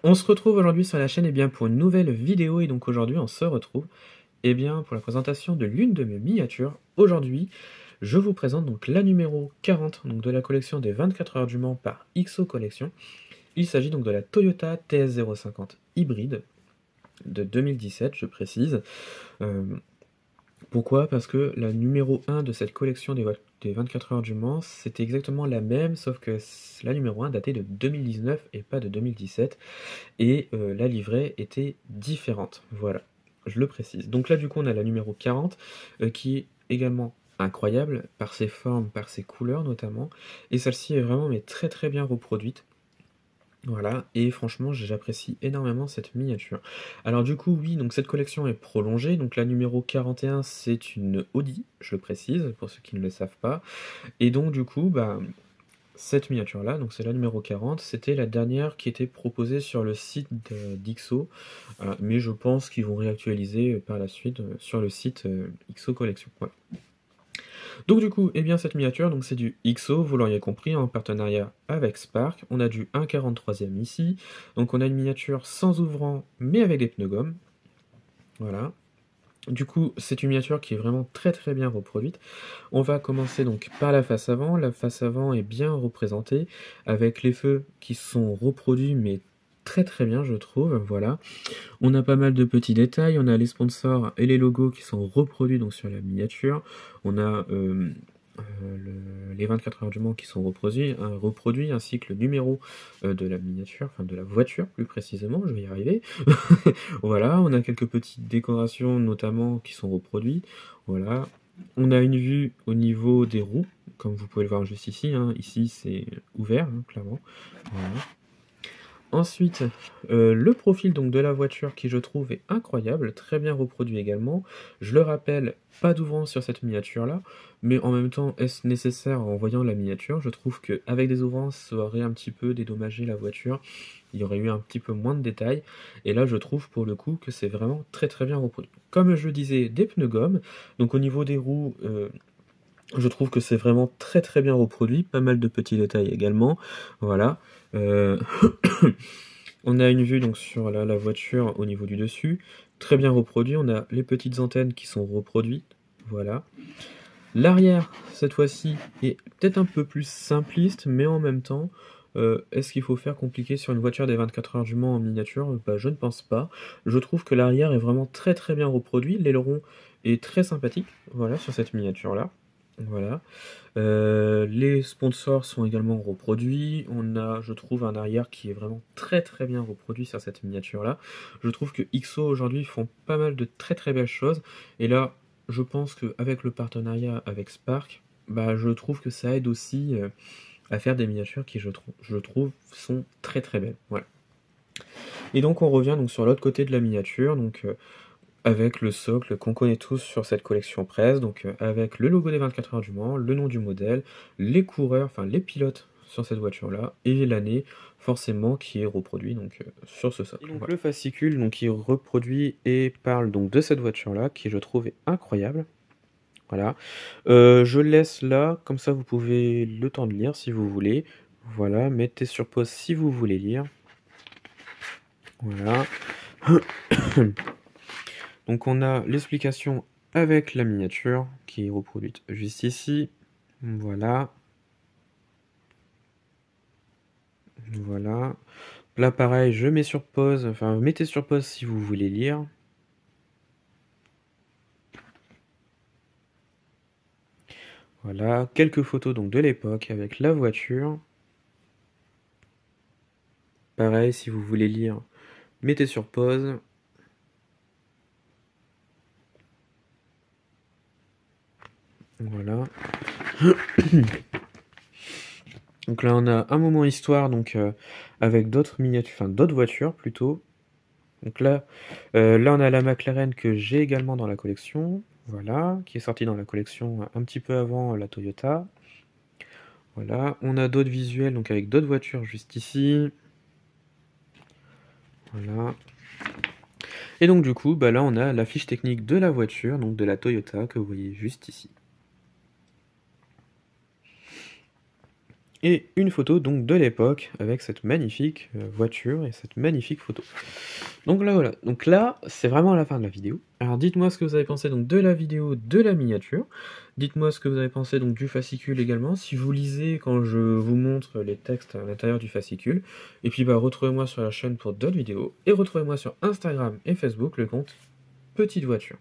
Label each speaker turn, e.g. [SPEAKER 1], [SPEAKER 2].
[SPEAKER 1] On se retrouve aujourd'hui sur la chaîne pour une nouvelle vidéo et donc aujourd'hui on se retrouve pour la présentation de l'une de mes miniatures. Aujourd'hui je vous présente donc la numéro 40 donc de la collection des 24 heures du Mans par XO Collection. Il s'agit donc de la Toyota TS050 hybride de 2017 je précise. Euh, Pourquoi? Parce que la numéro 1 de cette collection des 24 heures du Mans, c'était exactement la même, sauf que la numéro 1 datait de 2019 et pas de 2017, et la livrée était différente. Voilà, je le précise. Donc là, du coup, on a la numéro 40, qui est également incroyable, par ses formes, par ses couleurs notamment, et celle-ci est vraiment mais très très bien reproduite. Voilà, et franchement, j'apprécie énormément cette miniature. Alors du coup, oui, donc cette collection est prolongée, donc la numéro 41, c'est une Audi, je le précise, pour ceux qui ne le savent pas, et donc du coup, bah, cette miniature-là, donc c'est la numéro 40, c'était la dernière qui était proposée sur le site d'XO, mais je pense qu'ils vont réactualiser par la suite sur le site XO Collection. Voilà. Donc du coup, cette miniature, donc c'est du XO, vous l'auriez compris, en partenariat avec Spark. On a du 1,43e ici. Donc on a une miniature sans ouvrant, mais avec des pneus gomme. Voilà. Du coup, c'est une miniature qui est vraiment très très bien reproduite. On va commencer donc par la face avant. La face avant est bien représentée, avec les feux qui sont reproduits, mais très très bien, je trouve. Voilà. On a pas mal de petits détails. On a les sponsors et les logos qui sont reproduits donc sur la miniature. On a les 24 heures du Mans qui sont reproduits, ainsi que le numéro de la miniature, enfin de la voiture plus précisément, je vais y arriver. Voilà, on a quelques petites décorations notamment qui sont reproduites. Voilà. On a une vue au niveau des roues, comme vous pouvez le voir juste ici. Hein. Ici c'est ouvert, hein, clairement. Voilà. Ensuite, le profil donc de la voiture qui je trouve est incroyable, très bien reproduit également. Je le rappelle, pas d'ouvrant sur cette miniature-là, mais en même temps, est-ce nécessaire en voyant la miniature? Je trouve qu'avec des ouvrants, ça aurait un petit peu dédommagé la voiture, il y aurait eu un petit peu moins de détails, et là je trouve pour le coup que c'est vraiment très très bien reproduit. Comme je le disais, des pneus gomme, donc au niveau des roues, je trouve que c'est vraiment très très bien reproduit, pas mal de petits détails également, voilà. Euh, On a une vue donc sur la voiture au niveau du dessus, très bien reproduit. On a les petites antennes qui sont reproduites, voilà. L'arrière, cette fois-ci, est peut-être un peu plus simpliste, mais en même temps, est-ce qu'il faut faire compliqué sur une voiture des 24 heures du Mans en miniature? Bah, je ne pense pas. Je trouve que l'arrière est vraiment très très bien reproduit. L'aileron est très sympathique, voilà, sur cette miniature-là. Voilà. Les sponsors sont également reproduits. On a, je trouve, un arrière qui est vraiment très très bien reproduit sur cette miniature-là. Je trouve que XO aujourd'hui font pas mal de très très belles choses. Et là, je pense qu'avec le partenariat avec Spark, bah, je trouve que ça aide aussi à faire des miniatures qui, je trouve, sont très très belles. Voilà. Et donc on revient donc sur l'autre côté de la miniature. Donc avec le socle qu'on connaît tous sur cette collection presse, donc avec le logo des 24 heures du Mans, le nom du modèle, les coureurs, enfin les pilotes sur cette voiture-là, et l'année forcément qui est reproduit donc sur ce socle. Et donc voilà. Le fascicule donc qui reproduit et parle donc de cette voiture-là, qui je trouve est incroyable. Voilà. Je le laisse là, comme ça vous pouvez le temps de lire si vous voulez. Voilà, mettez sur pause si vous voulez lire. Voilà. Donc on a l'explication avec la miniature qui est reproduite juste ici. Voilà. Voilà. Là pareil, je mets sur pause. Enfin, mettez sur pause si vous voulez lire. Voilà. Quelques photos donc de l'époque avec la voiture. Pareil, si vous voulez lire, mettez sur pause. Voilà. Donc là, on a un moment histoire donc avec d'autres miniatures, enfin d'autres voitures plutôt. Donc là, on a la McLaren que j'ai également dans la collection, voilà, qui est sortie dans la collection un petit peu avant la Toyota. Voilà, on a d'autres visuels donc avec d'autres voitures juste ici. Voilà. Et donc du coup, bah là on a la fiche technique de la voiture, donc de la Toyota que vous voyez juste ici. et une photo donc de l'époque avec cette magnifique voiture et cette magnifique photo. Donc là voilà, donc là c'est vraiment la fin de la vidéo. Alors dites-moi ce que vous avez pensé donc de la vidéo, de la miniature. Dites-moi ce que vous avez pensé donc du fascicule également, si vous lisez quand je vous montre les textes à l'intérieur du fascicule. Et puis retrouvez-moi sur la chaîne pour d'autres vidéos, et retrouvez-moi sur Instagram et Facebook le compte Petite Voiture.